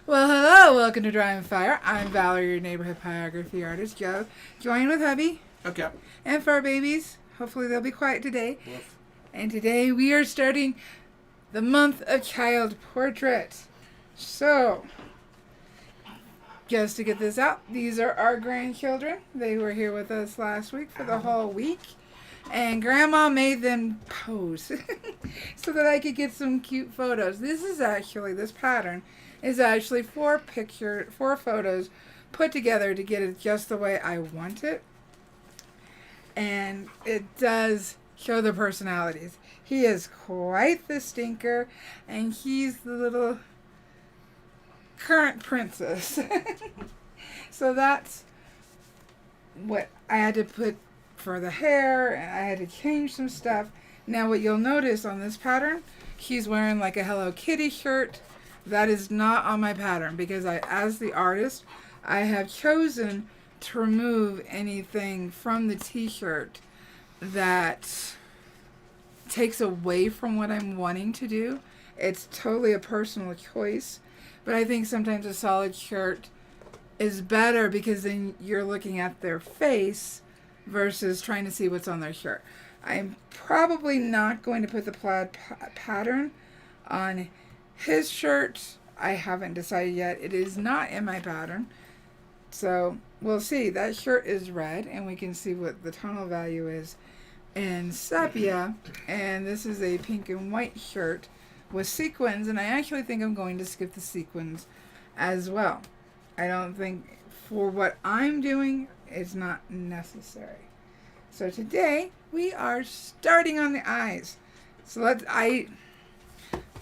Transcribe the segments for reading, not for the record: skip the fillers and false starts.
Well, hello, welcome to Dry and Fire. I'm Valarie, your neighborhood pyrography artist. Joe, join with hubby. Okay. And fur babies. Hopefully they'll be quiet today. Woof. And today we are starting the month of child portrait. So, just to get this out, these are our grandchildren. They were here with us last week for the whole week. And Grandma made them pose so that I could get some cute photos. This pattern is actually four photos put together to get it just the way I want it. And it does show the personalities. He is quite the stinker, and he's the little current princess. So that's what I had to put for the hair, and I had to change some stuff. Now what you'll notice on this pattern, he's wearing like a Hello Kitty shirt. That is not on my pattern because as the artist, I have chosen to remove anything from the t-shirt that takes away from what I'm wanting to do. It's totally a personal choice, but I think sometimes a solid shirt is better because then you're looking at their face versus trying to see what's on their shirt. I'm probably not going to put the plaid pattern on his shirt. I haven't decided yet. It is not in my pattern. So we'll see. That shirt is red, and we can see what the tonal value is in sepia. And this is a pink and white shirt with sequins, and I actually think I'm going to skip the sequins as well. I don't think for what I'm doing, it's not necessary. So today we are starting on the eyes. So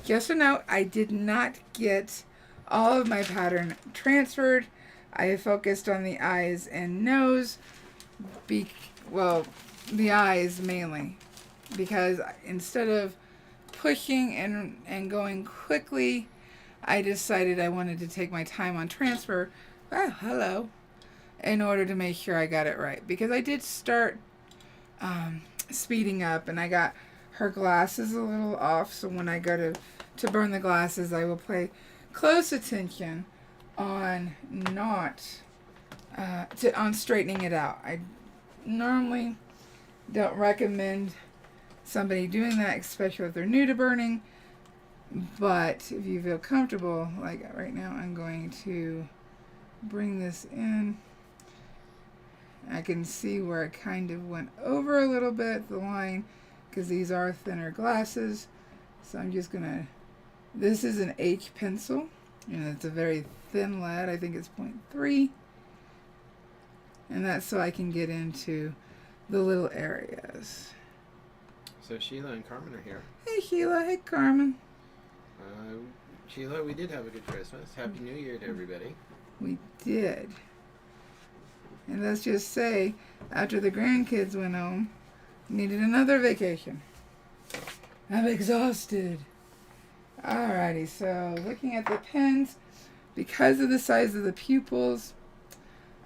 just a note, I did not get all of my pattern transferred. I focused on the eyes and nose, the eyes mainly, because instead of pushing and going quickly, I decided I wanted to take my time on transfer, in order to make sure I got it right. Because I did start speeding up, and I got her glasses a little off, so when I go to burn the glasses, I will pay close attention on on straightening it out. I normally don't recommend somebody doing that, especially if they're new to burning, but if you feel comfortable, like right now, I'm going to bring this in. I can see where I kind of went over a little bit the line because these are thinner glasses. So I'm just gonna, this is an H pencil, and it's a very thin lead. I think it's 0.3, and that's so I can get into the little areas. So Sheila and Carmen are here. Hey Sheila, hey Carmen. Sheila, we did have a good Christmas. Happy New Year to everybody. We did. And let's just say, after the grandkids went home, needed another vacation. I'm exhausted. Alrighty, so looking at the pens, because of the size of the pupils,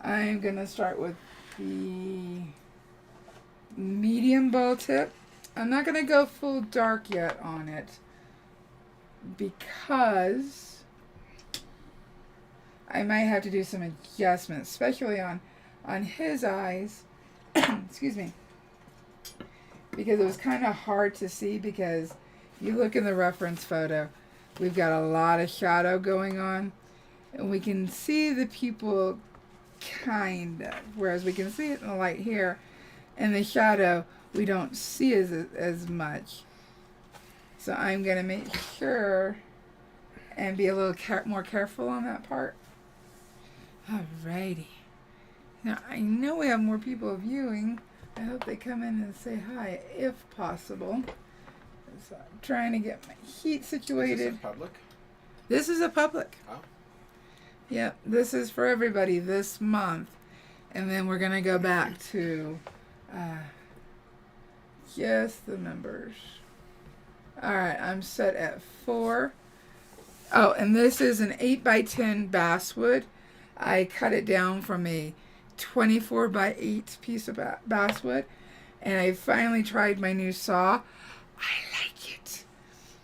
I'm going to start with the medium ball tip. I'm not going to go full dark yet on it because I might have to do some adjustments, especially on his eyes. Excuse me. Because it was kind of hard to see, because you look in the reference photo, we've got a lot of shadow going on, and we can see the pupil kind of, whereas we can see it in the light here. In the shadow, we don't see as much. So I'm going to make sure and be a little more careful on that part. Alrighty. Now, I know we have more people viewing. I hope they come in and say hi, if possible. So I'm trying to get my heat situated. Is this a public? This is a public. Oh. Yep, this is for everybody this month. And then we're going to go back to just the members. Alright, I'm set at 4. Oh, and this is an 8x10 basswood. I cut it down from a 24x8 piece of basswood, and I finally tried my new saw. I like it.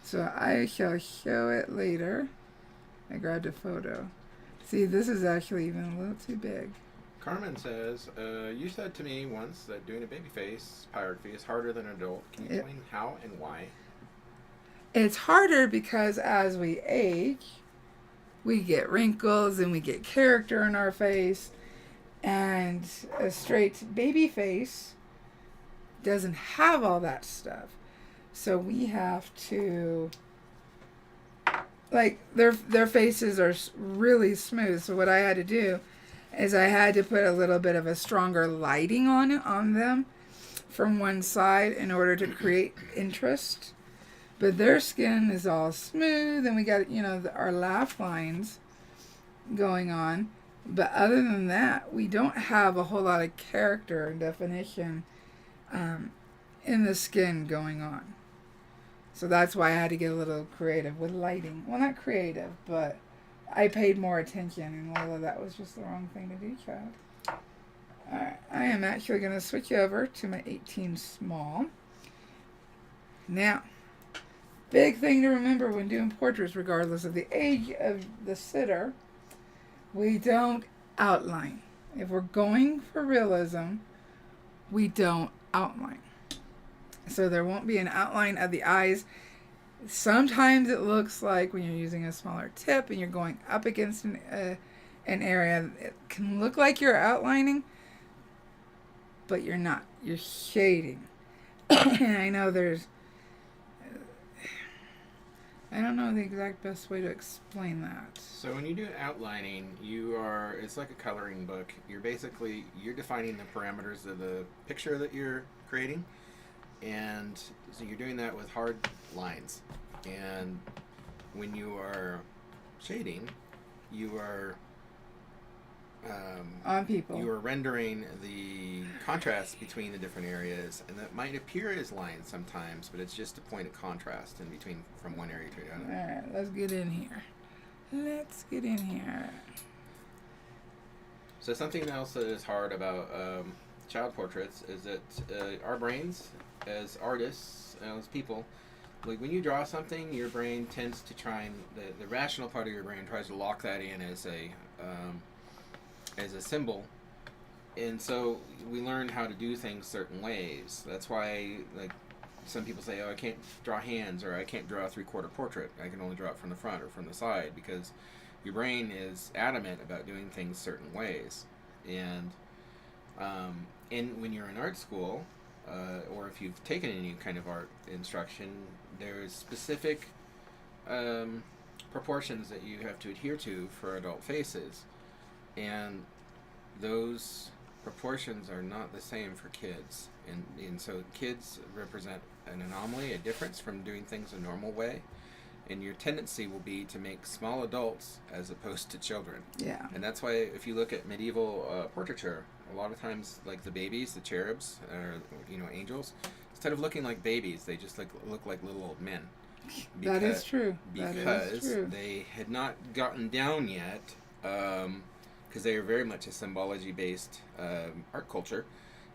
So I shall show it later. I grabbed a photo. See, this is actually even a little too big. Carmen says, you said to me once that doing a baby face pyrography is harder than an adult. Can you explain how and why? It's harder because as we age, we get wrinkles and we get character in our face. And a straight baby face doesn't have all that stuff. So we have to, like, their faces are really smooth. So what I had to do is I had to put a little bit of a stronger lighting on them from one side in order to create interest. But their skin is all smooth, and we got, our laugh lines going on. But other than that, we don't have a whole lot of character and definition in the skin going on. So that's why I had to get a little creative with lighting. Well, not creative, but I paid more attention, and although that was just the wrong thing to do, child. Alright, I am actually going to switch over to my 18 small. Now, big thing to remember when doing portraits, regardless of the age of the sitter, we don't outline. If we're going for realism, we don't outline. So there won't be an outline of the eyes. Sometimes it looks like when you're using a smaller tip and you're going up against an area, it can look like you're outlining, but you're not. You're shading. And I know I don't know the exact best way to explain that. So when you do outlining, it's like a coloring book. You're defining the parameters of the picture that you're creating. And so you're doing that with hard lines. And when you are shading, you are on people. You are rendering the contrast between the different areas, and that might appear as lines sometimes, but it's just a point of contrast in between from one area to another. All right, let's get in here. So something else that is hard about child portraits is that our brains, as artists, as people, like when you draw something, your brain tends to try and the rational part of your brain tries to lock that in as a symbol, and so we learn how to do things certain ways. That's why, like, some people say, "Oh, I can't draw hands," or "I can't draw a 3/4 portrait. I can only draw it from the front or from the side," because your brain is adamant about doing things certain ways. And when you're in art school, or if you've taken any kind of art instruction, there's specific proportions that you have to adhere to for adult faces. And those proportions are not the same for kids. And so kids represent an anomaly, a difference from doing things a normal way. And your tendency will be to make small adults as opposed to children. Yeah. And that's why if you look at medieval portraiture, a lot of times, like the babies, the cherubs, or angels, instead of looking like babies, they just look like little old men. That is true. Because they had not gotten down yet, because they are very much a symbology-based art culture,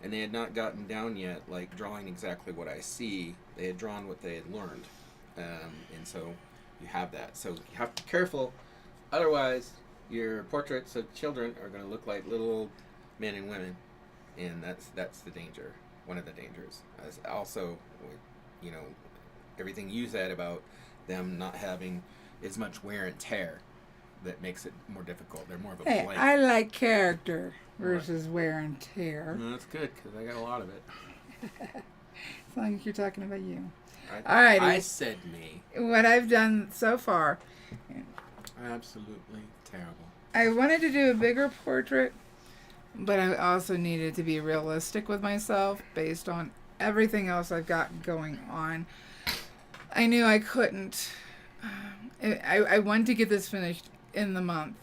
and they had not gotten down yet, like drawing exactly what I see. They had drawn what they had learned, and so you have that. So you have to be careful, otherwise your portraits of children are going to look like little old men and women, and that's the danger. One of the dangers. As also, everything you said about them not having as much wear and tear, that makes it more difficult. They're more of a blank. I like character versus wear and tear. No, that's good, because I got a lot of it. As long as you're talking about you. All right. I said me. What I've done so far. Absolutely terrible. I wanted to do a bigger portrait, but I also needed to be realistic with myself based on everything else I've got going on. I knew I couldn't. I wanted to get this finished in the month.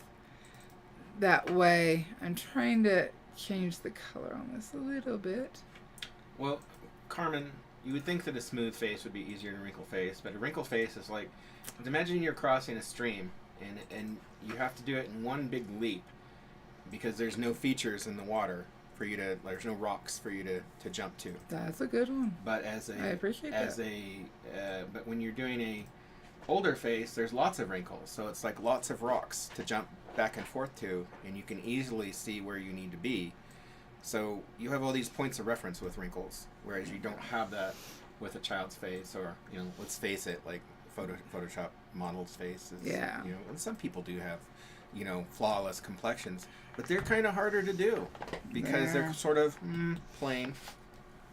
That way, I'm trying to change the color on this a little bit. Well, Carmen, you would think that a smooth face would be easier than a wrinkled face, but a wrinkled face is like, imagine you're crossing a stream, and you have to do it in one big leap, because there's no features in the water for you to, there's no rocks for you to jump to. That's a good one. But I appreciate that. but when you're doing older face, there's lots of wrinkles, so it's like lots of rocks to jump back and forth to, and you can easily see where you need to be. So you have all these points of reference with wrinkles, whereas you don't have that with a child's face, or, you know, let's face it, like Photoshop model's face is, Yeah. you know, and some people do have, you know, flawless complexions, but they're kind of harder to do because they're sort of plain.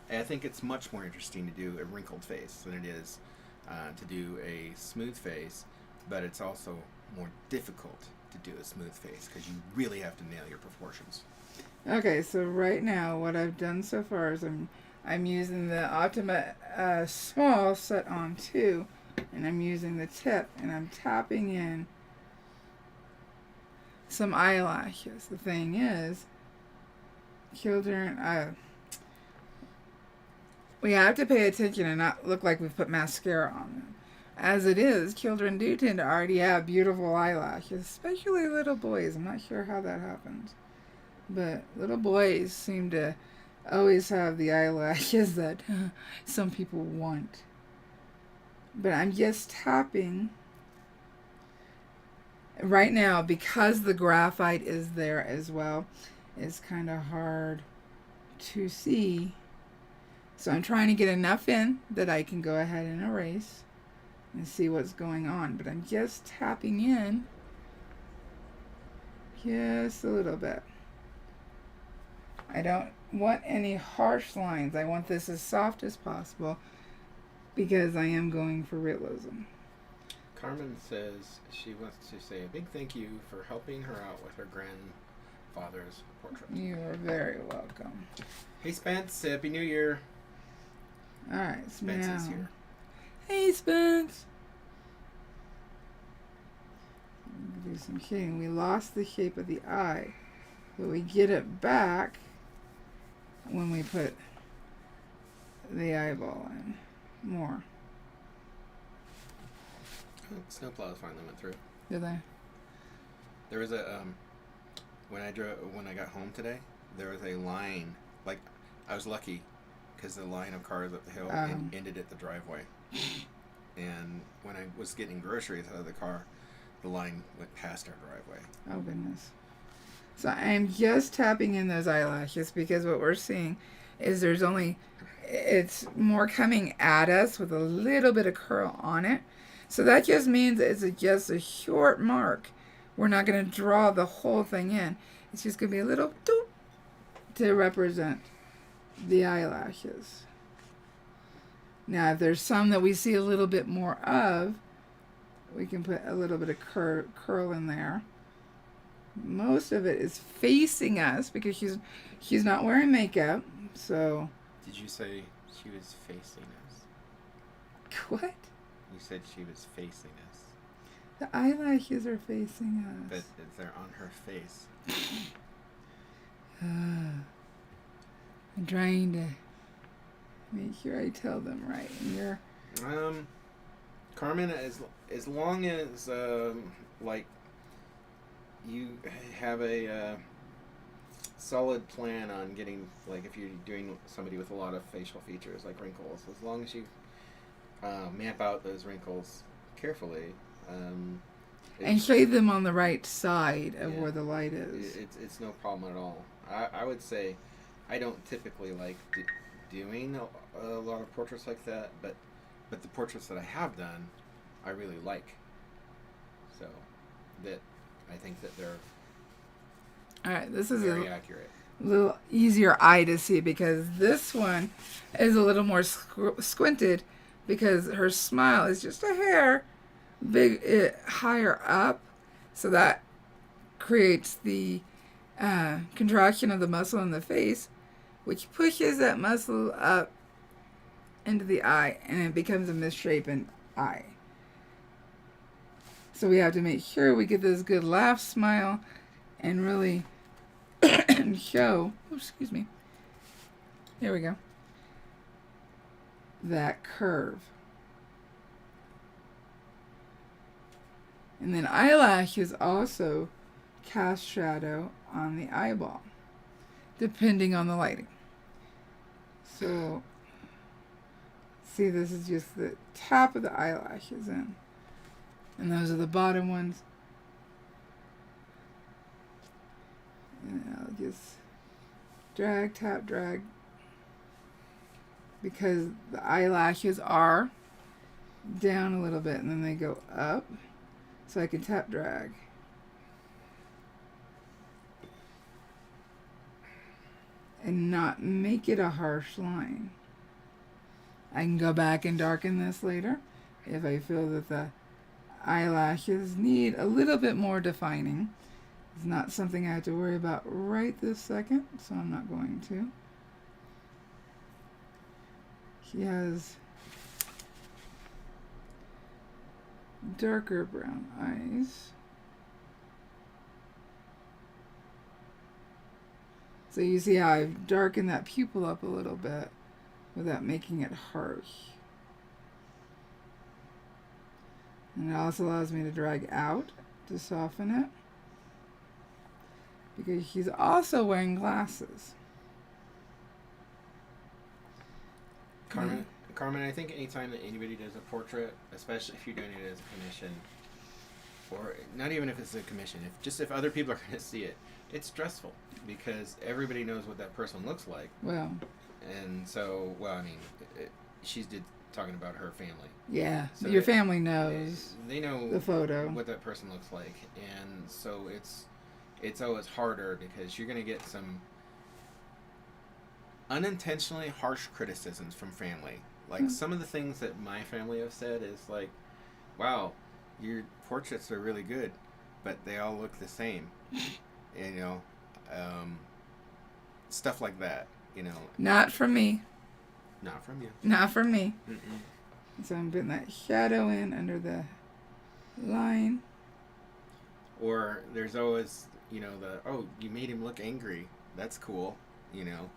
And I think it's much more interesting to do a wrinkled face than it is to do a smooth face, but it's also more difficult to do a smooth face because you really have to nail your proportions. Okay, so right now what I've done so far is I'm using the Optima small set on 2, and I'm using the tip, and I'm tapping in some eyelashes. The thing is, children, we have to pay attention and not look like we've put mascara on them. As it is, children do tend to already have beautiful eyelashes, especially little boys. I'm not sure how that happens, but little boys seem to always have the eyelashes that some people want. But I'm just tapping right now because the graphite is there as well. It's kind of hard to see. So I'm trying to get enough in that I can go ahead and erase and see what's going on. But I'm just tapping in just a little bit. I don't want any harsh lines. I want this as soft as possible because I am going for realism. Carmen says she wants to say a big thank you for helping her out with her grandfather's portrait. You are very welcome. Hey Spence, Happy New Year. Alright, Spence now. is here. Hey Spence! Do some shading. We lost the shape of the eye, but we get it back when we put the eyeball in more. Oh, snowplows finally went through. Did they? There was a when I got home today, there was a line. Like, I was lucky because the line of cars up the hill ended at the driveway. And when I was getting groceries out of the car, the line went past our driveway. Oh goodness. So I'm just tapping in those eyelashes because what we're seeing is it's more coming at us with a little bit of curl on it. So that just means it's just a short mark. We're not going to draw the whole thing in. It's just going to be a little doop to represent the eyelashes. Now, if there's some that we see a little bit more of, we can put a little bit of curl in there. Most of it is facing us because she's not wearing makeup. So. Did you say she was facing us? What? You said she was facing us. The eyelashes are facing us. But they're on her face. I'm trying to make sure I tell them right. And you're Carmen, as long as like you have a solid plan on getting, like, if you're doing somebody with a lot of facial features like wrinkles, as long as you map out those wrinkles carefully, and shade them on the right side of where the light is. It's no problem at all. I would say I don't typically like doing a lot of portraits like that, but the portraits that I have done, I really like. So that I think that they're all right. This is very accurate. A little easier eye to see because this one is a little more squinted because her smile is just a hair higher up, so that creates the contraction of the muscle in the face, which pushes that muscle up into the eye, and it becomes a misshapen eye. So we have to make sure we get this good laugh smile and really show, excuse me, there we go, that curve. And then eyelashes also cast shadow on the eyeball, depending on the lighting. So, see, this is just the top of the eyelashes in. And those are the bottom ones. And I'll just drag, tap, drag. Because the eyelashes are down a little bit and then they go up. So I can tap, drag. And not make it a harsh line. I can go back and darken this later if I feel that the eyelashes need a little bit more defining. It's not something I have to worry about right this second, so I'm not going to. He has darker brown eyes. So you see how I've darkened that pupil up a little bit without making it harsh. And it also allows me to drag out to soften it. Because he's also wearing glasses. Carmen, I think anytime that anybody does a portrait, especially if you're doing it as a commission, or not even if it's a commission, if other people are going to see it, it's stressful because everybody knows what that person looks like. Well. And so, well, I mean, she's talking about her family. Yeah, so your family knows. They know the photo, what that person looks like, and so it's always harder because you're going to get some unintentionally harsh criticisms from family. Like some of the things that my family have said is like, "Wow, your portraits are really good, but they all look the same." You know, stuff like that. You know, not from me. Not from you. Not from me. Mm-mm. So I'm putting that shadow in under the line. Or there's always, you know, you made him look angry. That's cool. You know,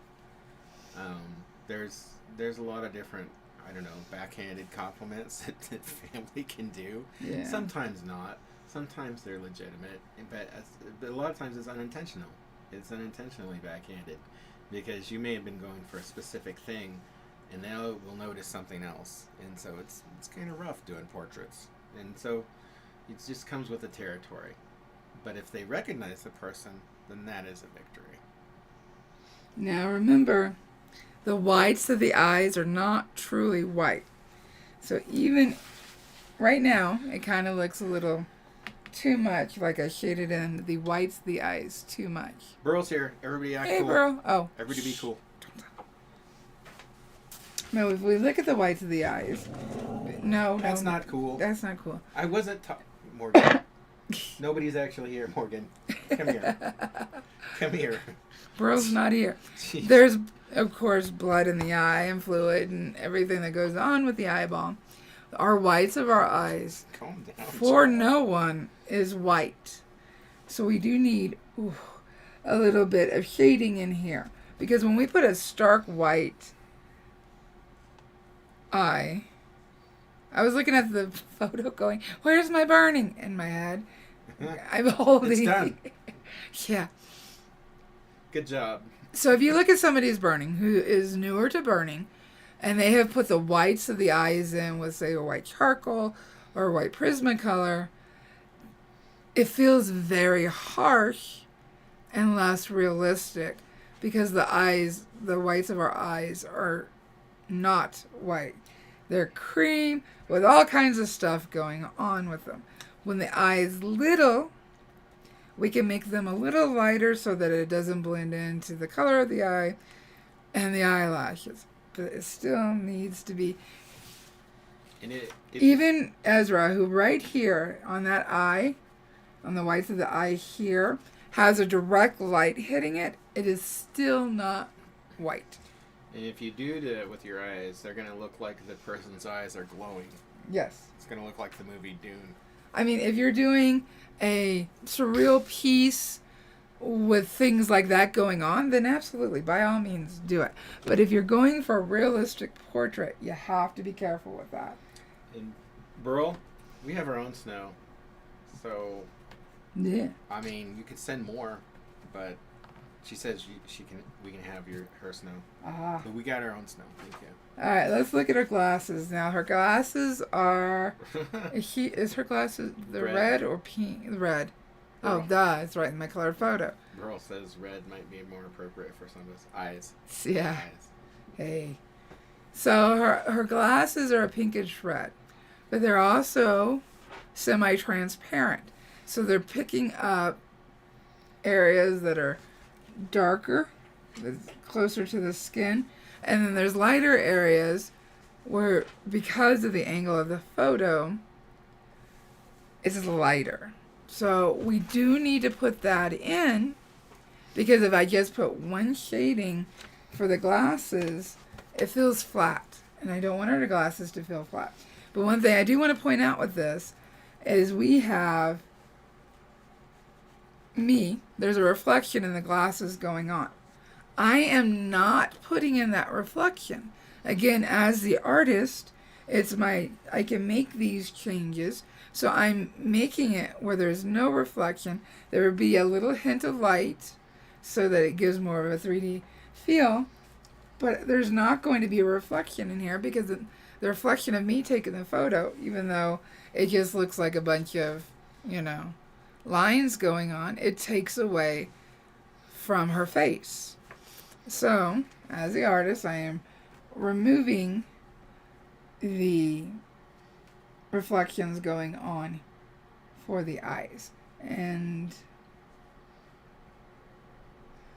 there's a lot of different, I don't know, backhanded compliments that family can do. Yeah. Sometimes not. Sometimes they're legitimate, but a lot of times it's unintentional. It's unintentionally backhanded because you may have been going for a specific thing, and they will notice something else, and so it's kind of rough doing portraits, and so it just comes with the territory. But if they recognize the person, then that is a victory. Now remember, the whites of the eyes are not truly white. So even right now, it kind of looks a little too much like I shaded in the whites of the eyes too much. Burl's here. Everybody act hey, cool. Burl. Oh. Everybody be cool. No, if we look at the whites of the eyes, no. That's not cool. That's not cool. I wasn't Morgan. Nobody's actually here, Morgan. Come here. Come here. Burl's not here. Jeez. There's, of course, blood in the eye and fluid and everything that goes on with the eyeball. Our whites of our eyes, Calm down, for child. no one, is white. So we do need a little bit of shading in here. Because when we put a stark white eye, I was looking at the photo going, where's my burning? In my head. I'm holding. It's done. Yeah. Good job. So if you look at somebody's burning who is newer to burning, and they have put the whites of the eyes in with, say, a white charcoal or a white Prismacolor, it feels very harsh and less realistic because the whites of our eyes are not white. They're cream with all kinds of stuff going on with them. When the eye is little, we can make them a little lighter so that it doesn't blend into the color of the eye and the eyelashes. But it still needs to be. And even Ezra, who right here on that eye, on the whites of the eye here, has a direct light hitting it, it is still not white. And if you do that with your eyes, they're going to look like the person's eyes are glowing. Yes. It's going to look like the movie Dune. I mean, if you're doing a surreal piece with things like that going on, then absolutely, by all means, do it. But if you're going for a realistic portrait, you have to be careful with that. And Burl, we have our own snow. So, yeah. I mean, you could send more, but She says we can have her snow. Ah. But we got our own snow. Thank you. All right, let's look at her glasses now. Her glasses are. Is her glasses the red or pink? Red. Oh, duh, it's right in my colored photo. Girl says red might be more appropriate for some of us. Eyes. Yeah. Eyes. Hey. So her glasses are a pinkish red, but they're also semi-transparent. So they're picking up areas that are darker, closer to the skin, and then there's lighter areas where, because of the angle of the photo, it's lighter. So we do need to put that in, because if I just put one shading for the glasses, it feels flat, and I don't want our glasses to feel flat. But one thing I do want to point out with this is we have me. There's a reflection in the glasses going on. I am not putting in that reflection. Again, as the artist, I can make these changes. So I'm making it where there's no reflection. There would be a little hint of light so that it gives more of a 3D feel. But there's not going to be a reflection in here because the reflection of me taking the photo, even though it just looks like a bunch of, lines going on, it takes away from her face. So, as the artist, I am removing the reflections going on for the eyes. And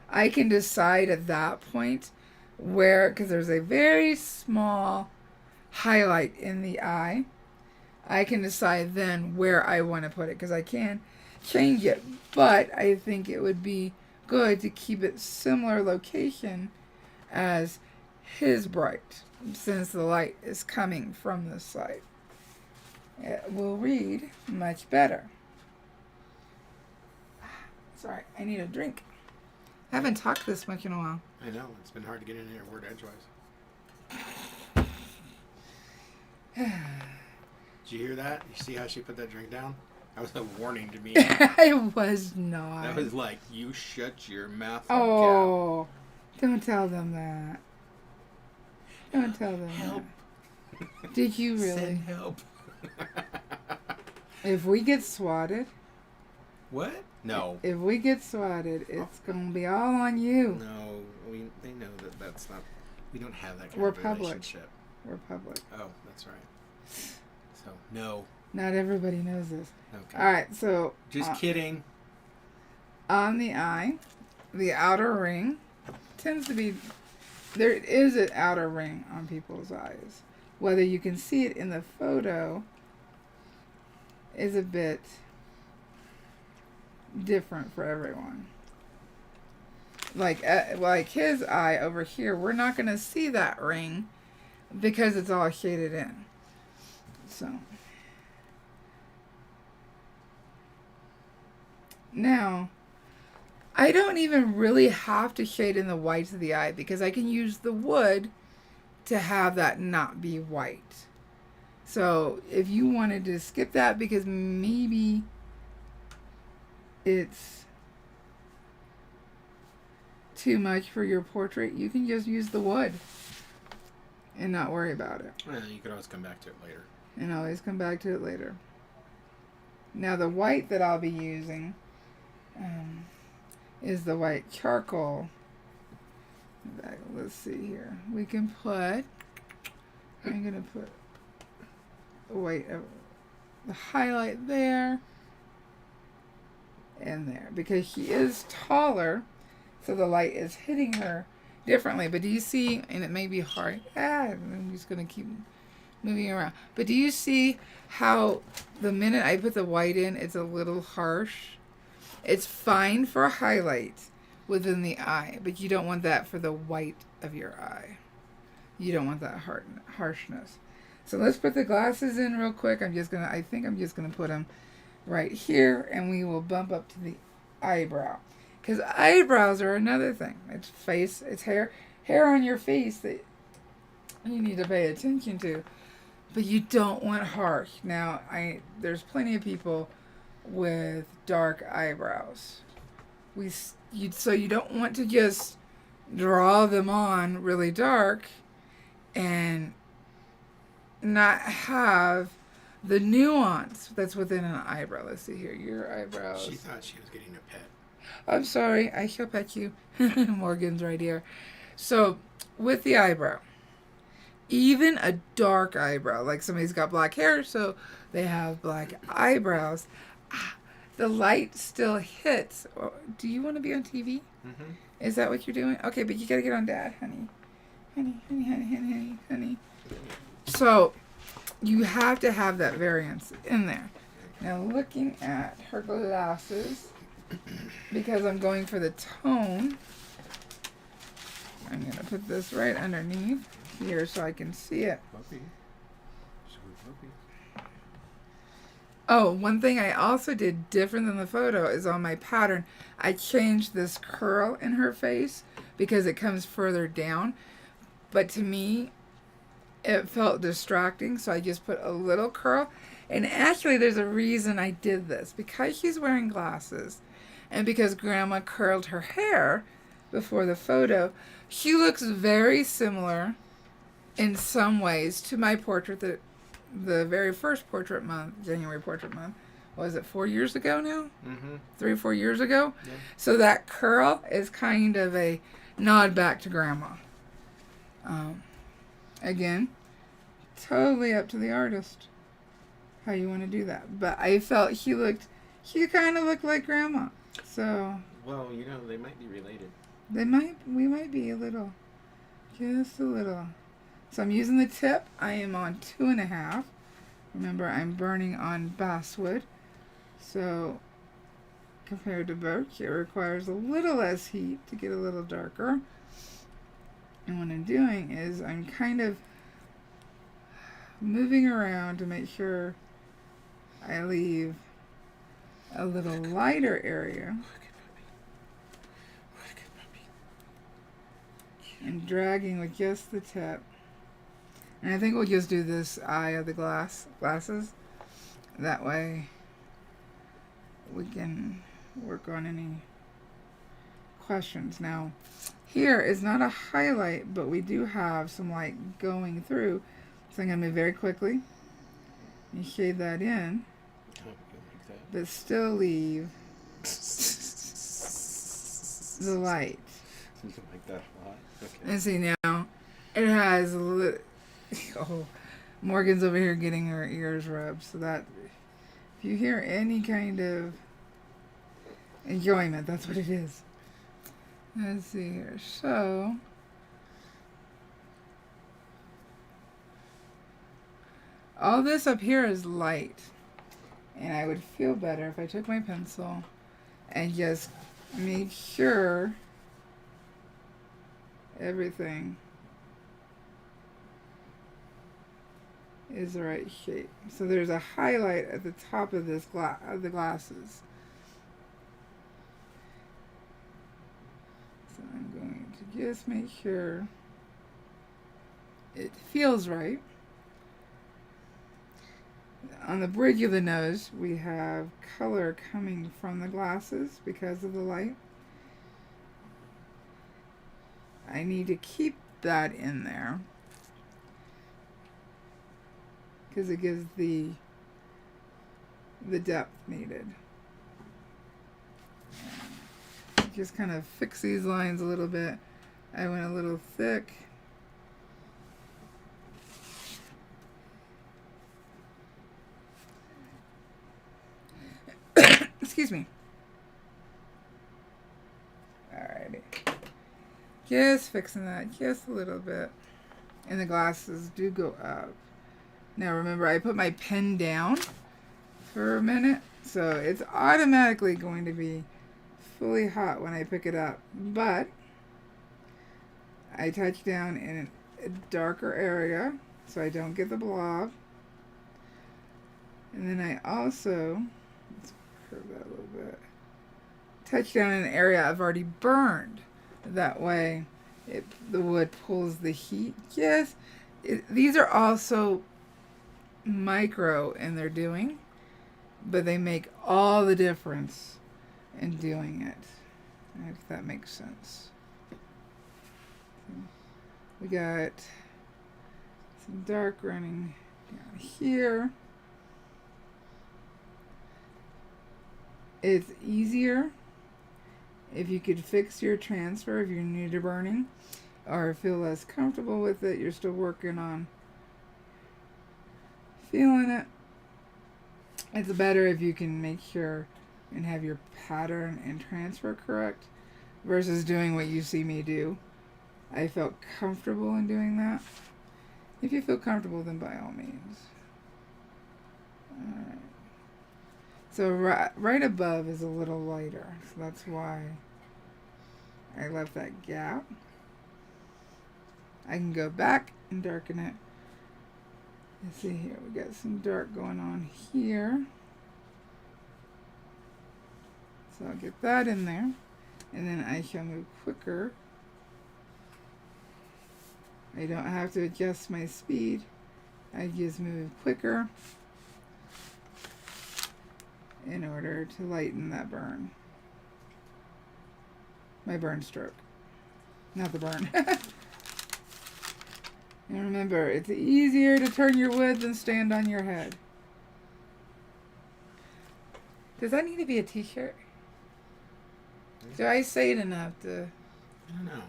I can decide at that point where, because there's a very small highlight in the eye, I can decide then where I want to put it, because I can change it. But I think it would be good to keep it similar location as his bright, since the light is coming from this side. It will read much better. Sorry, I need a drink. I haven't talked this much in a while. I know, it's been hard to get in here word edgewise. Did you hear that? You see how she put that drink down? That was a warning to me. It was not. That was like, you shut your mouth. Oh, don't tell them that. Don't tell them help. That. Did you really? Send help. If we get swatted. What? No. If we get swatted, it's going to be all on you. No, they know that's not. We don't have that kind We're of relationship. We're public. Oh, that's right. So, no. Not everybody knows this. Okay. All right, so. Just kidding. On the eye, the outer ring tends to be. There is an outer ring on people's eyes. Whether you can see it in the photo is a bit different for everyone. Like his eye over here, we're not going to see that ring because it's all shaded in. So now I don't even really have to shade in the whites of the eye because I can use the wood to have that not be white. So if you wanted to skip that because maybe it's too much for your portrait, you can just use the wood and not worry about it. Well, you could always come back to it later. And always come back to it later. Now the white that I'll be using is the white charcoal. Let's see here. We can put, I'm going to put the white, the highlight there and there, because she is taller, so the light is hitting her differently. But do you see, and it may be hard, I'm just going to keep moving around, but do you see how the minute I put the white in, it's a little harsh? It's fine for a highlight within the eye, but you don't want that for the white of your eye. You don't want that harshness. So let's put the glasses in real quick. I think I'm just gonna put them right here, and we will bump up to the eyebrow, because eyebrows are another thing. It's face, it's hair on your face that you need to pay attention to, but you don't want harsh. Now, there's plenty of people with dark eyebrows. so you don't want to just draw them on really dark and not have the nuance that's within an eyebrow. Let's see here, your eyebrows. She thought she was getting a pet. I'm sorry, I shall pet you. Morgan's right here. So, with the eyebrow, even a dark eyebrow, like somebody's got black hair, so they have black eyebrows, the light still hits. Do you want to be on TV? Mm-hmm. Is that what you're doing? Okay, but you gotta get on Dad, honey. Honey. So, you have to have that variance in there. Now, looking at her glasses, because I'm going for the tone, I'm going to put this right underneath here so I can see it. Puppy. Oh, one thing I also did different than the photo is on my pattern, I changed this curl in her face because it comes further down. But to me, it felt distracting, so I just put a little curl. And actually, there's a reason I did this. Because she's wearing glasses, and because Grandma curled her hair before the photo, she looks very similar in some ways to my portrait, the very first portrait month, January portrait month. Was it 4 years ago now? Mm-hmm. 3 or 4 years ago? Yeah. So that curl is kind of a nod back to Grandma. Again, totally up to the artist how you want to do that. But I felt she kind of looked like Grandma. So. Well, you know, they might be related. We might be a little. Just a little. So I'm using the tip. I am on 2.5. Remember, I'm burning on basswood. So, compared to birch, it requires a little less heat to get a little darker. And what I'm doing is I'm kind of moving around to make sure I leave a little lighter area. And dragging with just the tip. And I think we'll just do this eye of the glasses. That way we can work on any questions. Now, here is not a highlight, but we do have some light going through. So I'm going to move very quickly and shade that in. But still leave the light. You like that a lot? Okay. And see now, it has oh, Morgan's over here getting her ears rubbed. So that, if you hear any kind of enjoyment, that's what it is. Let's see here. So, all this up here is light. And I would feel better if I took my pencil and just made sure everything is the right shape. So there's a highlight at the top of this of the glasses. So I'm going to just make sure it feels right. On the bridge of the nose, we have color coming from the glasses because of the light. I need to keep that in there because it gives the depth needed. Just kind of fix these lines a little bit. I went a little thick. Excuse me. Alrighty. Just fixing that just a little bit. And the glasses do go up. Now remember, I put my pen down for a minute, so it's automatically going to be fully hot when I pick it up. But I touch down in a darker area so I don't get the blob. And then I also, let's curve that a little bit, touch down in an area I've already burned. That way the wood pulls the heat. Yes, these are also micro in their doing, but they make all the difference in doing it. if that makes sense. We got some dark running down here. It's easier if you could fix your transfer if you're new to burning, or feel less comfortable with it, you're still working on feeling it. It's better if you can make sure and have your pattern and transfer correct versus doing what you see me do. I felt comfortable in doing that. If you feel comfortable, then by all means. Alright. So right above is a little lighter, so that's why I left that gap. I can go back and darken it. Let's see here, we got some dark going on here. So I'll get that in there, and then I shall move quicker. I don't have to adjust my speed. I just move quicker in order to lighten that burn. My burn stroke. Not the burn. And remember, it's easier to turn your wood than stand on your head. Does that need to be a t-shirt? Do I say it enough to... I don't know.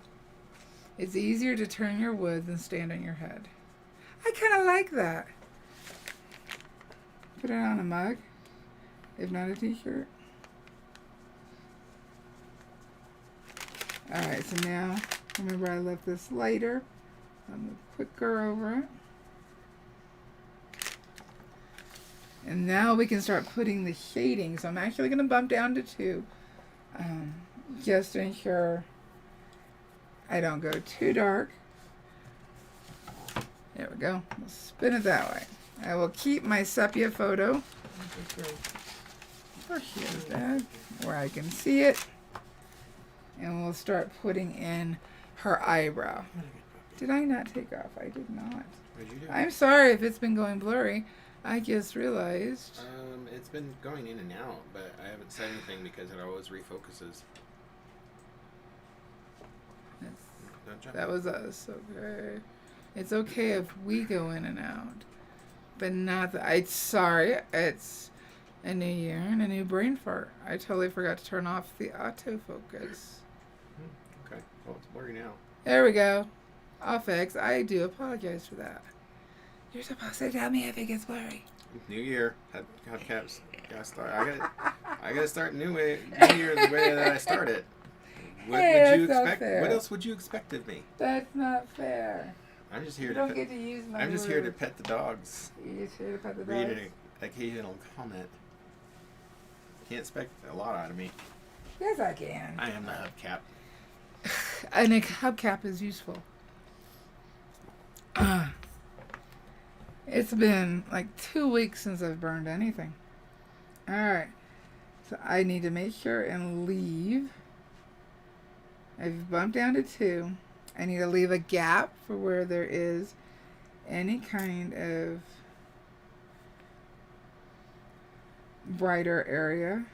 It's easier to turn your wood than stand on your head. I kind of like that. Put it on a mug, if not a t-shirt. Alright, so now, remember I left this lighter. I'll move quicker over it. And now we can start putting the shading. So I'm actually going to bump down to 2. Just to ensure I don't go too dark. There we go. We'll spin it that way. I will keep my sepia photo. Where is that? Where I can see it. And we'll start putting in her eyebrow. Did I not take off? I did not. What did you do? I'm sorry if it's been going blurry. I just realized. It's been going in and out, but I haven't said anything because it always refocuses. Don't jump. That was us. Okay. It's okay if we go in and out, but not the. I'm sorry. It's a new year and a new brain fart. I totally forgot to turn off the autofocus. Okay. Well, it's blurry now. There we go. Off X. I do apologize for that. You're supposed to tell me if it gets blurry. New year. Hubcaps. Gotta start. I gotta start new year the way that I started. What Hey, would you that's not expect? fair. What else would you expect of me? That's not fair. I'm just here You to. don't get to use my I'm just here to words. pet the dogs. You're just here to pet the Read dogs. an occasional comment. Can't expect a lot out of me. Yes, I can. I am the hubcap. And a hubcap is useful. It's been like 2 weeks since I've burned anything. Alright. So I need to make sure and leave. I've bumped down to 2. I need to leave a gap for where there is any kind of brighter area.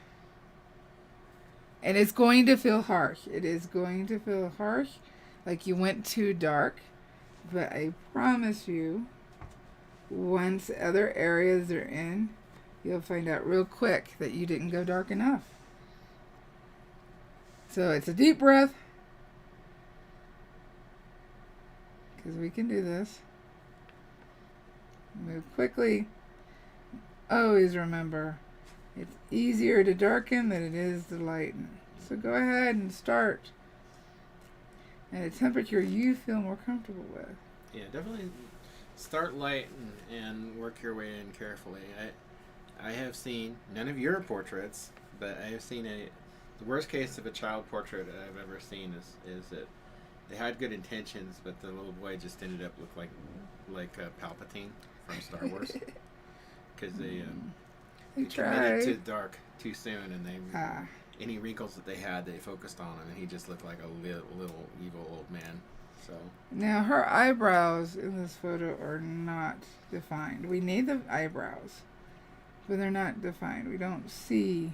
And it's going to feel harsh. It is going to feel harsh, like you went too dark. But I promise you, once other areas are in, you'll find out real quick that you didn't go dark enough. So it's a deep breath, because we can do this. Move quickly. Always remember, it's easier to darken than it is to lighten. So go ahead and start at a temperature you feel more comfortable with. Yeah, definitely start light and work your way in carefully. I have seen none of your portraits, but I have seen the worst case of a child portrait I've ever seen is that they had good intentions, but the little boy just ended up look like Palpatine from Star Wars because they committed to dark too soon, and they any wrinkles that they had, they focused on him, and he just looked like a little evil old man. So now her eyebrows in this photo are not defined. We need the eyebrows, but they're not defined. We don't see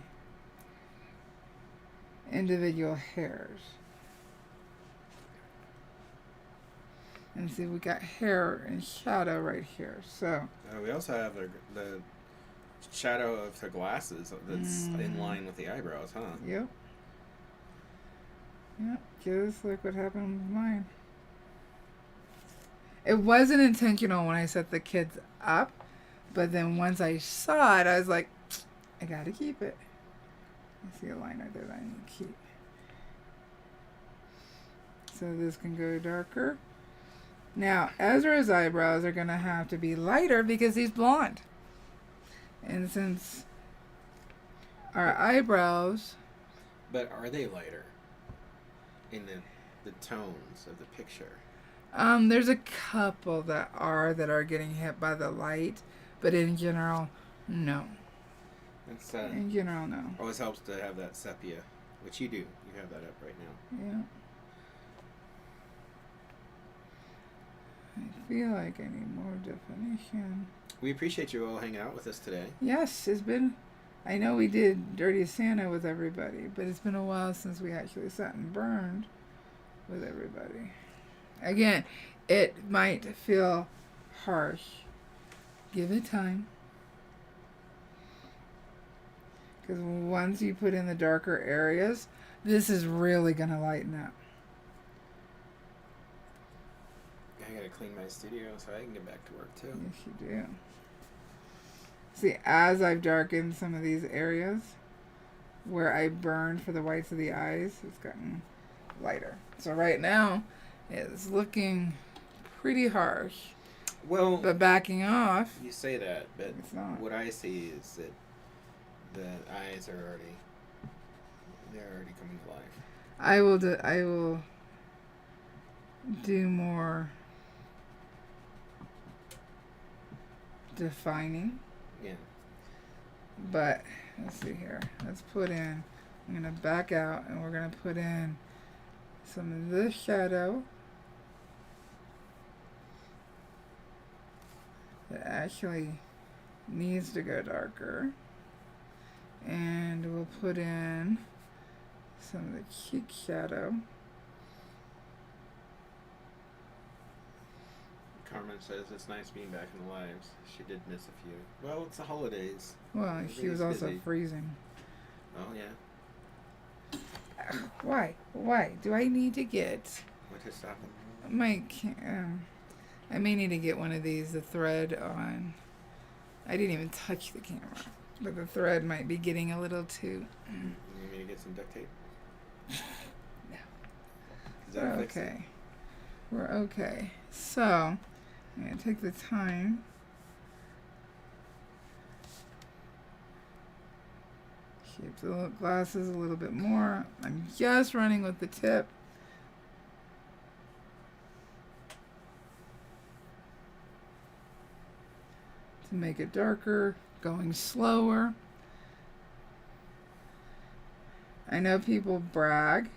individual hairs. And see, we got hair and shadow right here. So we also have the shadow of the glasses that's in line with the eyebrows, huh? Yep. Yep. Just like what happened with mine. It wasn't intentional when I set the kids up, but then once I saw it, I was like, I gotta keep it. I see a line right there that I need to keep. So this can go darker. Now, Ezra's eyebrows are going to have to be lighter because he's blonde. And since our eyebrows... But are they lighter in the tones of the picture? There's a couple that are getting hit by the light, but in general, no. It's, in general, no. Always helps to have that sepia, which you do. You have that up right now. Yeah. I feel like I need more definition. We appreciate you all hanging out with us today. Yes, it's been... I know we did Dirty Santa with everybody, but it's been a while since we actually sat and burned with everybody. Again, it might feel harsh. Give it time. Because once you put in the darker areas, this is really going to lighten up. I gotta clean my studio so I can get back to work too. Yes, you do. See, as I've darkened some of these areas where I burned for the whites of the eyes, it's gotten lighter. So right now, it's looking pretty harsh. Well, but backing off, you say that, but it's not. What I see is that the eyes are already coming to life. I will do more defining. Yeah. But let's see here. Let's put in. I'm gonna back out, and we're gonna put in some of this shadow that actually needs to go darker, and we'll put in some of the cheek shadow. Carmen says it's nice being back in the lives. She did miss a few. Well, it's the holidays. Well, she was also busy. freezing. Oh, yeah. Why? Do I need to get... What just happened? I may need to get one of these, the thread on... I didn't even touch the camera. But the thread might be getting a little too... You need me to get some duct tape? No. Is that okay. We're okay. So, I'm going to take the time... Shape the glasses a little bit more. I'm just running with the tip. To make it darker, going slower. I know people brag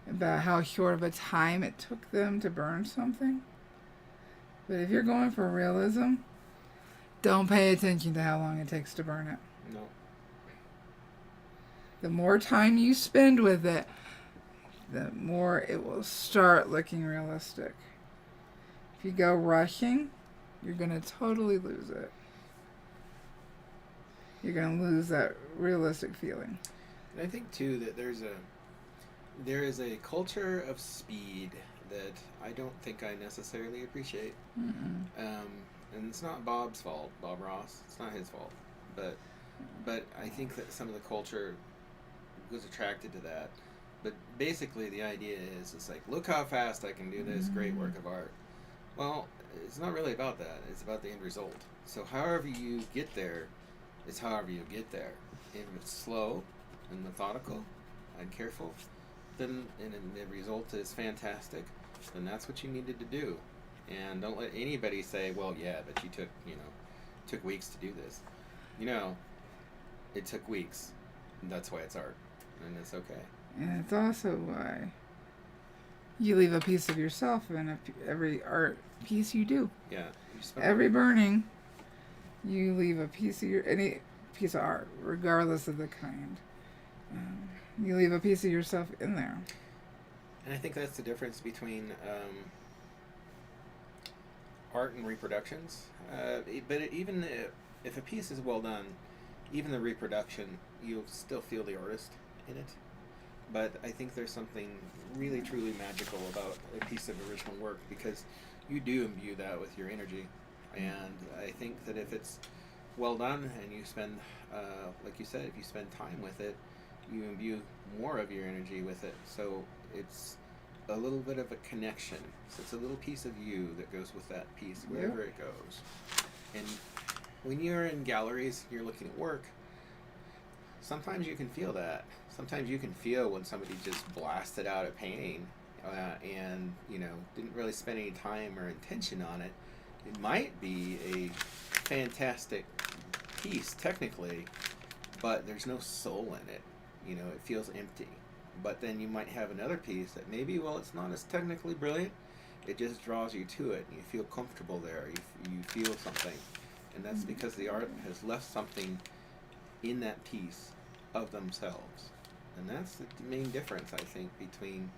about how short of a time it took them to burn something. But if you're going for realism, don't pay attention to how long it takes to burn it. No. The more time you spend with it, the more it will start looking realistic. If you go rushing, you're going to totally lose it. You're going to lose that realistic feeling. And I think, too, that there is a culture of speed that I don't think I necessarily appreciate. And it's not Bob's fault, Bob Ross. It's not his fault. But I think that some of the culture was attracted to that. But basically the idea is, it's like, look how fast I can do this great work of art. Well, it's not really about that. It's about the end result. So however you get there is however you get there. If it's slow and methodical and careful, then and the result is fantastic, then that's what you needed to do. And don't let anybody say, well, yeah, but you took weeks to do this. It took weeks. And that's why it's art. And it's okay. And it's also why you leave a piece of yourself in every art piece you do. Yeah. Every burning, you leave a piece of any piece of art, regardless of the kind. You leave a piece of yourself in there. And I think that's the difference between art and reproductions. But even if a piece is well done, even the reproduction, you'll still feel the artist in it. But I think there's something really, truly magical about a piece of original work because you do imbue that with your energy. And I think that if it's well done and you spend, like you said, if you spend time with it, you imbue more of your energy with it. So it's a little bit of a connection. So it's a little piece of you that goes with that piece wherever it goes. And when you're in galleries, you're looking at work, sometimes you can feel that. Sometimes you can feel when somebody just blasted out a painting and, you know, didn't really spend any time or intention on it. It might be a fantastic piece technically, but there's no soul in it. You know, it feels empty. But then you might have another piece that maybe, well, it's not as technically brilliant. It just draws you to it, and you feel comfortable there. You feel something, and that's because the art has left something in that piece of themselves, and that's the main difference, I think, between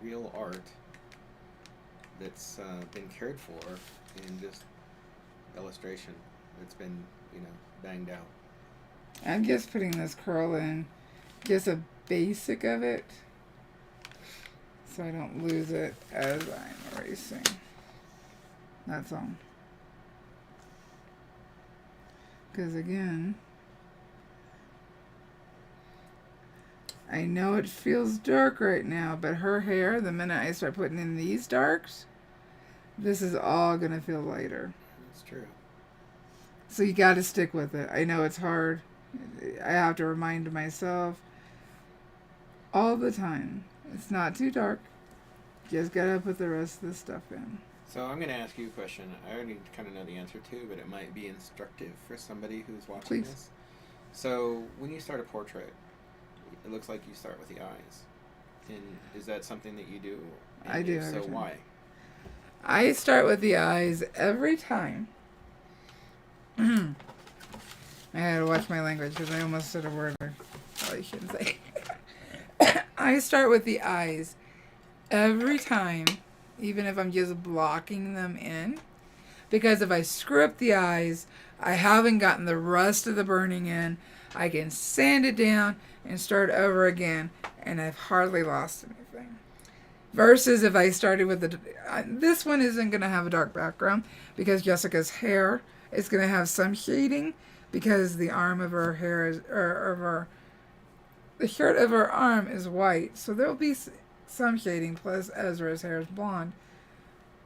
real art that's been cared for and just illustration that's been, you know, banged out. I'm just putting this curl in, just a basic of it, so I don't lose it as I'm erasing. That's all. Because again, I know it feels dark right now, but her hair, the minute I start putting in these darks, this is all going to feel lighter. That's true. So you got to stick with it. I know it's hard. I have to remind myself all the time. It's not too dark. Just got to put the rest of the stuff in. So I'm going to ask you a question. I already kind of know the answer to, but it might be instructive for somebody who's watching this. So when you start a portrait, it looks like you start with the eyes. And is that something that you do? And I do. So why? I start with the eyes every time. I had to watch my language because I almost said a word I probably shouldn't say. I start with the eyes every time, even if I'm just blocking them in. Because if I screw up the eyes, I haven't gotten the rest of the burning in. I can sand it down and start over again, and I've hardly lost anything. Versus if I started with the... this one isn't going to have a dark background because Jessica's hair is going to have some shading because the arm of her hair is... the shirt of her arm is white, so there'll be some shading, plus Ezra's hair is blonde.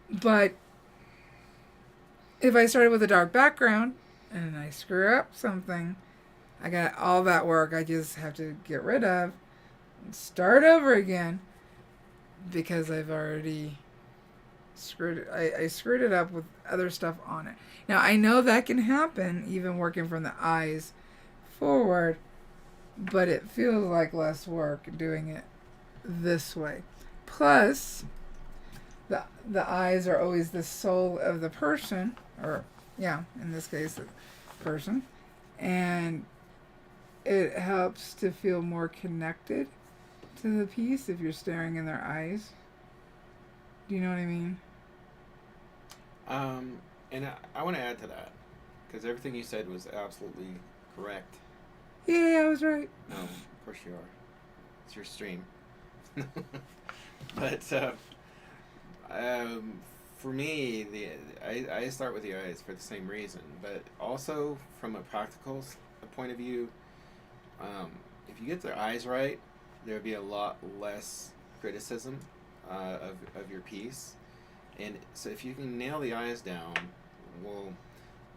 But if I started with a dark background and I screw up something, I got all that work I just have to get rid of and start over again because I've already screwed it. I screwed it up with other stuff on it. Now, I know that can happen even working from the eyes forward, but it feels like less work doing it this way. Plus, the eyes are always the soul of the person, or yeah, in this case, the person, and it helps to feel more connected to the piece if you're staring in their eyes. Do you know what I mean? And I want to add to that because everything you said was absolutely correct. Yeah, I was right. No, of course you are. It's your stream. But for me, I start with the eyes for the same reason, but also from a practical point of view, if you get the eyes right, there'll be a lot less criticism of your piece. And so if you can nail the eyes down, well,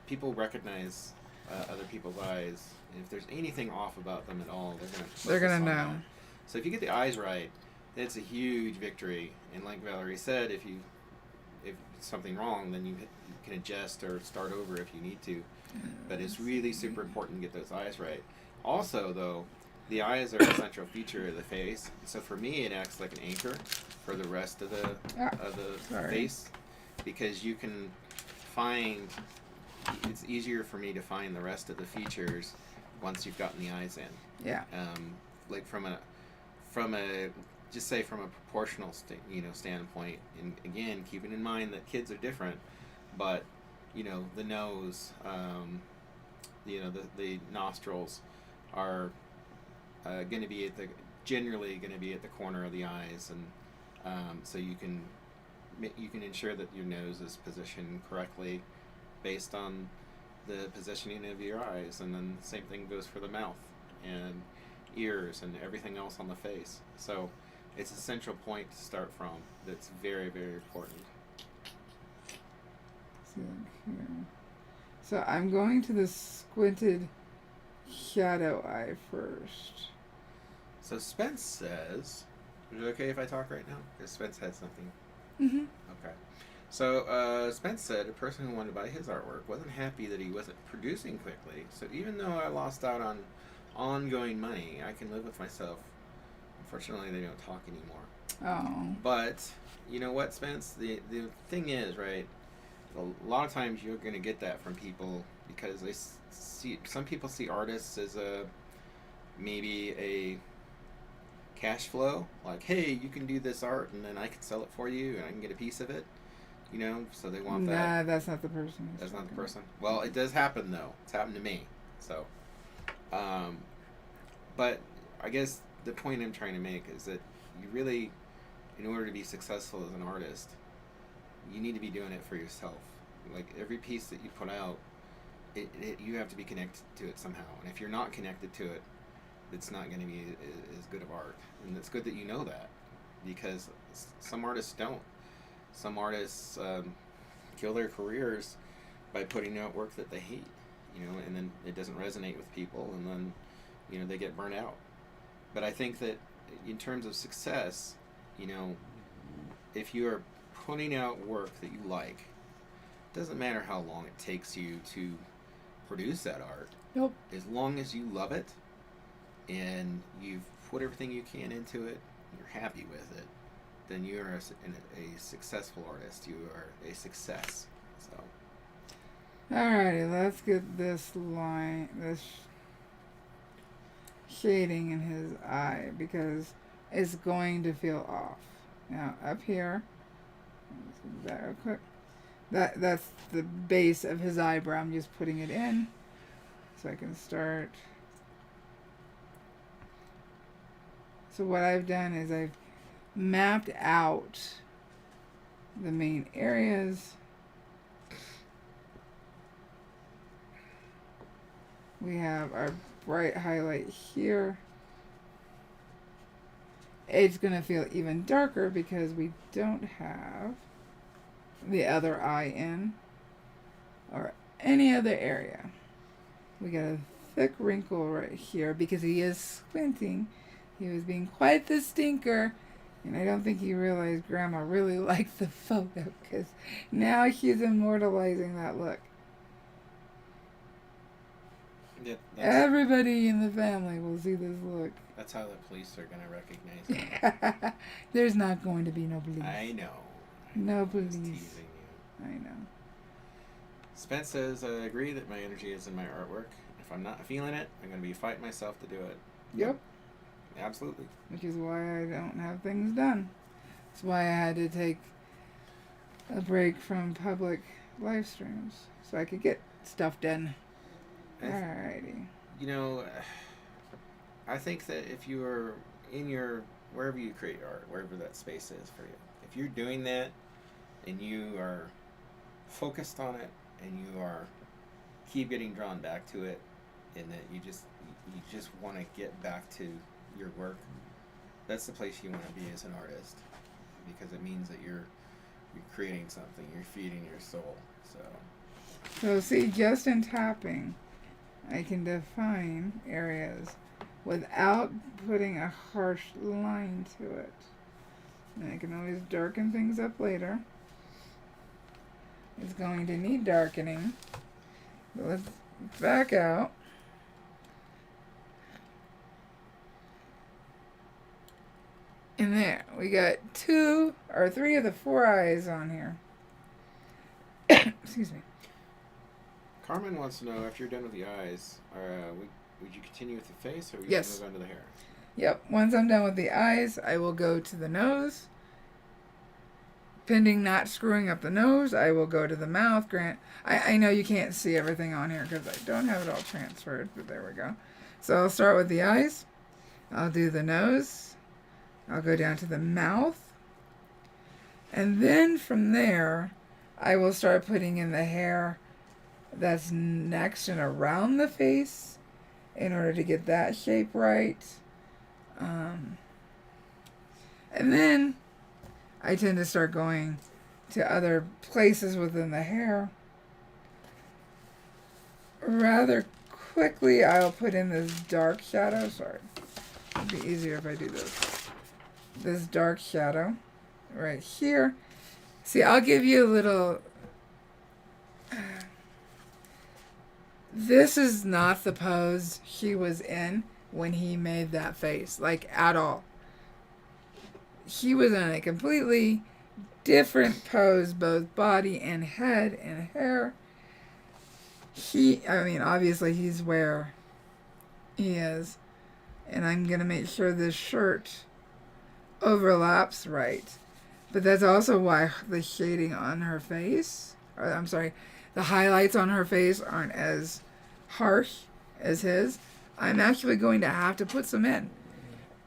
people recognize other people's eyes. And if there's anything off about them at all, they're gonna know. that. So if you get the eyes right, it's a huge victory. And like Valarie said, if something wrong, then you can adjust or start over if you need to. But it's really super important to get those eyes right. Also, though, the eyes are a central feature of the face. So for me, it acts like an anchor for the rest of the face, because you can find. It's easier for me to find the rest of the features once you've gotten the eyes in. Yeah. Like from a just say from a proportional standpoint, and again keeping in mind that kids are different, but the nose, the nostrils are going to be generally going to be at the corner of the eyes, and so you can ensure that your nose is positioned correctly based on the positioning of your eyes, and then the same thing goes for the mouth and ears and everything else on the face. So it's a central point to start from that's very, very important. So I'm going to the squinted shadow eye first. So Spence says, is it okay if I talk right now? Because Spence had something. Mm-hmm. Okay. So Spence said a person who wanted to buy his artwork wasn't happy that he wasn't producing quickly. So even though I lost out on ongoing money, I can live with myself. Unfortunately, they don't talk anymore. Oh. But you know what, Spence? The thing is, right? A lot of times you're going to get that from people because they see, some people see artists as maybe a cash flow, like, hey, you can do this art and then I can sell it for you and I can get a piece of it, so they want that. Nah, that's not the person. That's not the person. Well, it does happen though. It's happened to me. So, but I guess the point I'm trying to make is that you really, in order to be successful as an artist, you need to be doing it for yourself. Like every piece that you put out, you have to be connected to it somehow. And if you're not connected to it, it's not going to be as good of art. And it's good that you know that, because some artists don't. Some artists kill their careers by putting out work that they hate, and then it doesn't resonate with people, and then, they get burnt out. But I think that in terms of success, if you are putting out work that you like, it doesn't matter how long it takes you to produce that art. Nope. As long as you love it and you've put everything you can into it, you're happy with it, then you are a successful artist. You are a success. So. Alrighty, let's get this shading in his eye, because it's going to feel off. Now up here, let's do that real quick. That's the base of his eyebrow. I'm just putting it in so I can start. So what I've done is I've mapped out the main areas. We have our bright highlight here. It's going to feel even darker because we don't have the other eye in or any other area. We got a thick wrinkle right here because he is squinting. He was being quite the stinker, and I don't think he realized Grandma really liked the photo, because now she's immortalizing that look. Yeah, everybody in the family will see this look. That's how the police are going to recognize him. There's not going to be no police. I know. No police. Just teasing you. I know. Spence says, I agree that my energy is in my artwork. If I'm not feeling it, I'm going to be fighting myself to do it. Yep. Absolutely. Which is why I don't have things done. That's why I had to take a break from public live streams so I could get stuff done. Alrighty. I think that if you are in wherever you create art, wherever that space is for you, if you're doing that and you are focused on it and you are keep getting drawn back to it, and that you just want to get back to your work, that's the place you want to be as an artist, because it means that you're creating something, you're feeding your soul. So see, just in tapping, I can define areas without putting a harsh line to it. And I can always darken things up later. It's going to need darkening. But let's back out. And there, we got 2 or 3 of the 4 eyes on here. Excuse me. Carmen wants to know, after you're done with the eyes, would you continue with the face, or would you Yes. move on to the hair? Yep. Once I'm done with the eyes, I will go to the nose. Pending not screwing up the nose, I will go to the mouth. I know you can't see everything on here because I don't have it all transferred, but there we go. So I'll start with the eyes. I'll do the nose. I'll go down to the mouth. And then from there, I will start putting in the hair that's next and around the face in order to get that shape right. And then I tend to start going to other places within the hair. Rather quickly, I'll put in this dark shadow. Sorry. It'd be easier if I do this. This dark shadow right here. See, I'll give you a little... This is not the pose he was in when he made that face, like at all. He was in a completely different pose, both body and head and hair. Obviously he's where he is. And I'm going to make sure this shirt overlaps right. But that's also why the shading on her face, the highlights on her face aren't as harsh as his. I'm actually going to have to put some in.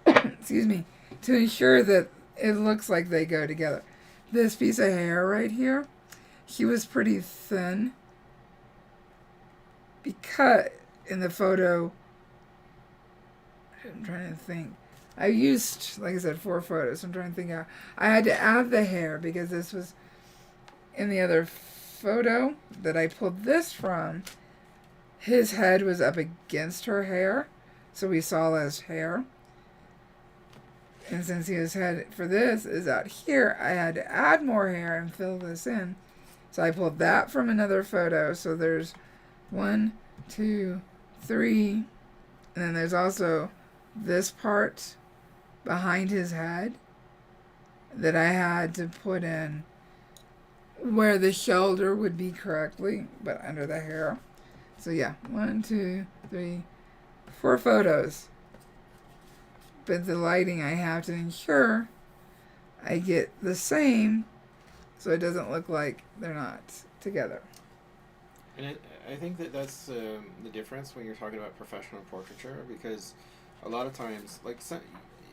Excuse me. To ensure that it looks like they go together. This piece of hair right here, he was pretty thin. Because in the photo, I'm trying to think. I used, like I said, 4 photos. I'm trying to think how. I had to add the hair because this was in the other photo that I pulled this from. His head was up against her hair, so we saw his hair. And since his head for this is out here, I had to add more hair and fill this in. So I pulled that from another photo. So there's 1, 2, 3. And then there's also this part behind his head that I had to put in where the shoulder would be correctly, but under the hair. So yeah, 1, 2, 3, 4 photos. But the lighting, I have to ensure I get the same so it doesn't look like they're not together. And I think that's the difference when you're talking about professional portraiture, because a lot of times,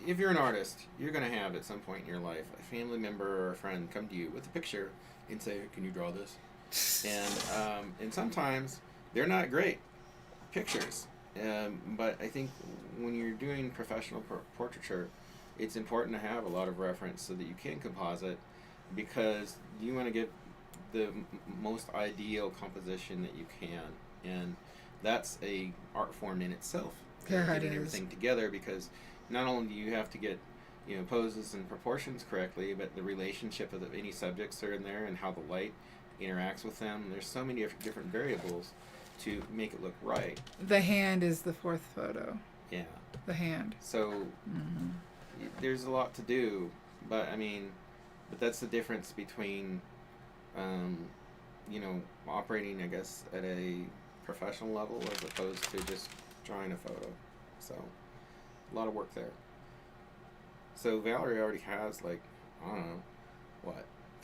if you're an artist, you're going to have at some point in your life a family member or a friend come to you with a picture and say, "Can you draw this?" And sometimes they're not great pictures. But I think when you're doing professional portraiture, it's important to have a lot of reference so that you can composite, because you want to get the most ideal composition that you can, and that's a art form in itself. Yeah, getting everything together, because not only do you have to get poses and proportions correctly, but the relationship of any subjects that are in there and how the light interacts with them. There's so many different variables to make it look right. The hand is the 4th photo. Yeah. The hand. So there's a lot to do, but that's the difference between, operating, I guess, at a professional level as opposed to just drawing a photo. So a lot of work there. So Valarie already has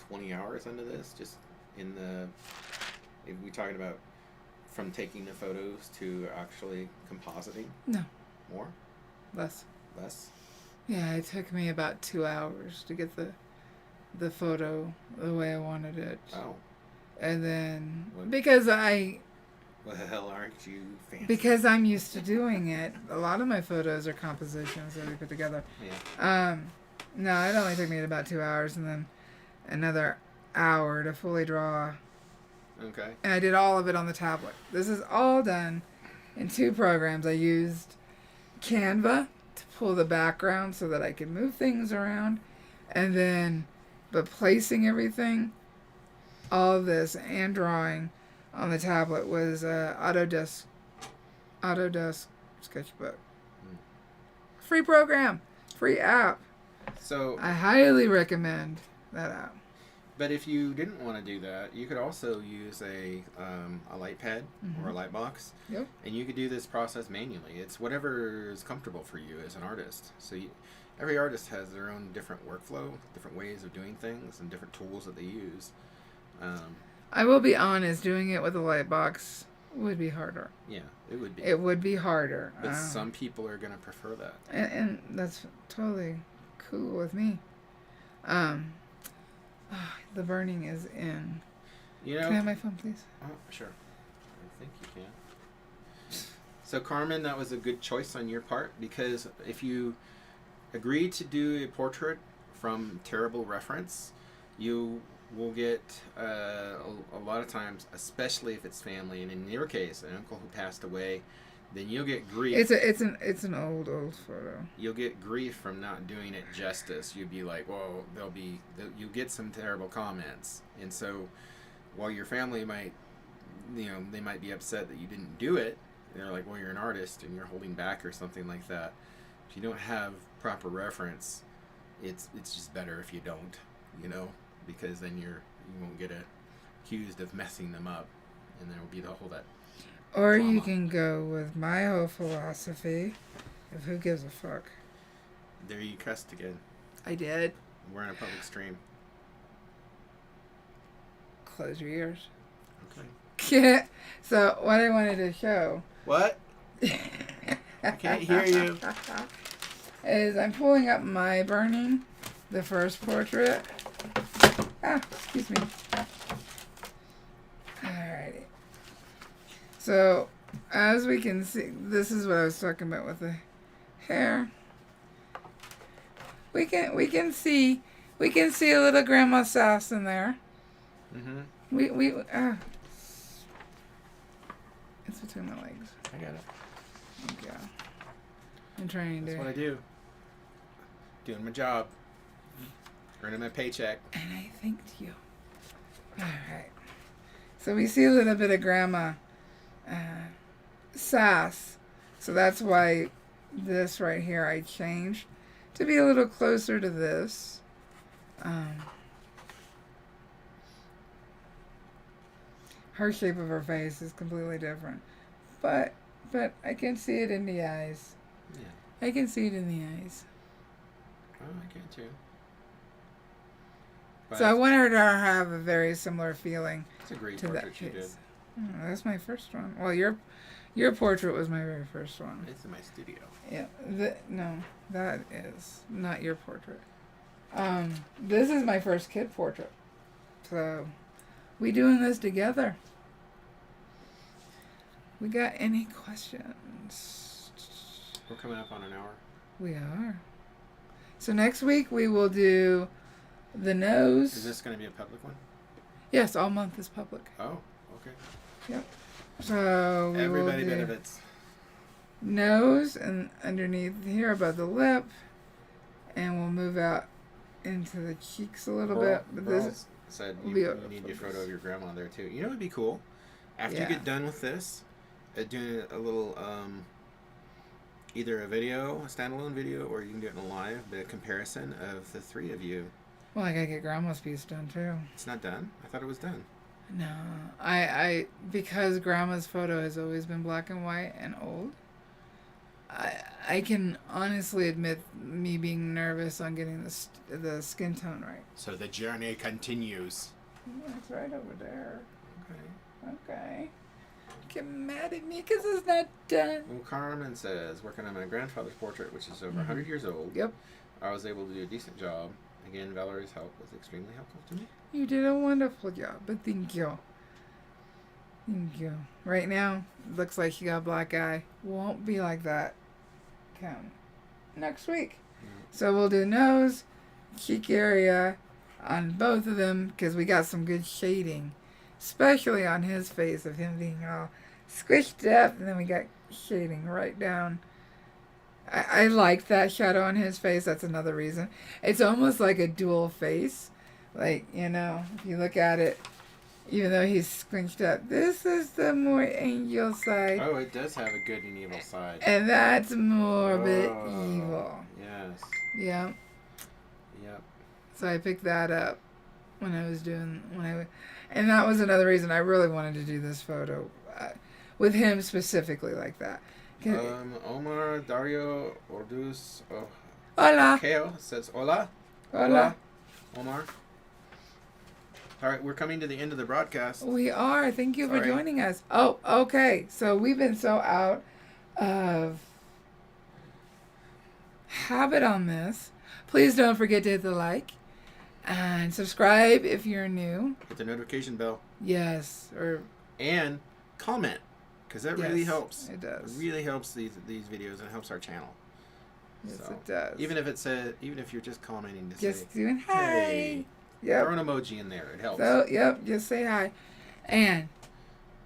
20 hours into this, just in if we're talking about from taking the photos to actually compositing? No. More? Less. Less? Yeah, it took me about 2 hours to get the photo the way I wanted it. Oh. And then, What the hell aren't you fancy? Because I'm used to doing it. A lot of my photos are compositions that we put together. Yeah. No, it only took me about 2 hours and then another hour to fully draw. Okay. And I did all of it on the tablet. This is all done in 2 programs. I used Canva to pull the background so that I could move things around. But placing everything, all of this and drawing on the tablet was Autodesk Sketchbook. Free program, free app. So I highly recommend that app. But if you didn't want to do that, you could also use a light pad or a light box. Yep. And you could do this process manually. It's whatever is comfortable for you as an artist. So every artist has their own different workflow, different ways of doing things, and different tools that they use. I will be honest, doing it with a light box would be harder. Yeah, it would be. It would be harder. But some people are going to prefer that. And that's totally cool with me. The burning is in. You know, can I have my phone, please? Oh, sure. I think you can. So, Carmen, that was a good choice on your part, because if you agree to do a portrait from terrible reference, you will get a lot of times, especially if it's family, and in your case, an uncle who passed away, then you'll get grief. It's an old photo. You'll get grief from not doing it justice. You'll be like, well, you'll get some terrible comments, and so while your family might, they might be upset that you didn't do it, they're like, well, you're an artist and you're holding back or something like that. If you don't have proper reference, it's just better if you don't, because then you won't get accused of messing them up, and there will be the whole that. Or drama. you can go with my whole philosophy of who gives a fuck. There you cussed again. I did. We're in a public stream. Close your ears. Okay. So what I wanted to show. What? I can't hear you. Is I'm pulling up my burning, the first portrait. Excuse me. Alrighty. So, as we can see, this is what I was talking about with the hair. We can see a little grandma sass in there. Mm-hmm. It's between my legs. I got it. Thank you. I'm trying to. That's what I do. Doing my job. Earning my paycheck. And I thanked you. Alright. So we see a little bit of grandma sass. So that's why this right here I changed to be a little closer to this. Her shape of her face is completely different. But I can see it in the eyes. Yeah. I can see it in the eyes. Oh, I can too. But So I want her to have a very similar feeling it's a great to that portrait you did. face. Oh, that's my first one. Well, your portrait was my very first one. It's in my studio. Yeah. No, that is not your portrait. This is my first kid portrait. So, we doing this together. We got any questions? We're coming up on an hour. We are. So next week we will do the nose. Is this going to be a public one? Yes, all month is public. Oh, okay. Yep. So we Everybody will do benefits. nose and underneath here above the lip, and we'll move out into the cheeks a little bit. But this said will you be need your photo of your grandma there too. You know, it'd be cool after you get done with this, doing a little either a standalone video, or you can do it in a live, but a comparison of the three of you. Well, I gotta get grandma's piece done too. It's not done? I thought it was done. No, I because grandma's photo has always been black and white and old. I can honestly admit me being nervous on getting the skin tone right. So the journey continues. It's right over there. Okay. Okay. Get mad at me because it's not done. Well, Carmen says, working on my grandfather's portrait, which is over 100 years old. Yep. I was able to do a decent job. Again, Valerie's help was extremely helpful to me. You did a wonderful job, but thank you. Thank you. Right now, looks like you got a black eye. Won't be like that come next week. So we'll do nose, cheek area on both of them because we got some good shading, especially on his face of him being all squished up, and then we got shading right down. I like that shadow on his face. That's another reason. It's almost like a dual face. Like, if you look at it, even though he's squinched up, this is the more angel side. Oh, it does have a good and evil side. And that's more of it evil. Yes. Yeah. Yep. So I picked that up. when I was and that was another reason I really wanted to do this photo with him specifically like that. Omar Dario Orduz Hola. Keo says hola. Hola. Omar. All right, we're coming to the end of the broadcast. We are. Thank you for joining us. Oh, okay. So we've been so out of habit on this. Please don't forget to hit the like and subscribe if you're new. Hit the notification bell. Yes. And comment, because that really helps. It does. It really helps these videos and it helps our channel. Yes, it does. Even if you're just commenting to just say, doing hi. Hey. Yep. Throw an emoji in there. It helps. So, yep, just say hi. And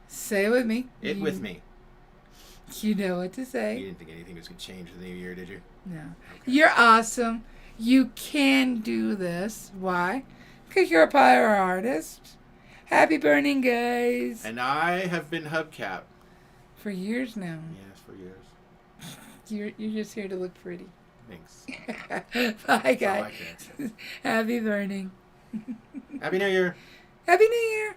say it with me. With me. You know what to say. You didn't think anything was going to change for the new year, did you? No. Okay. You're awesome. You can do this. Why? Because you're a pyro artist. Happy burning, guys. And I have been hubcap. For years now. Yes, for years. You're just here to look pretty. Thanks. Bye, guys. Happy burning. Happy New Year. Happy New Year.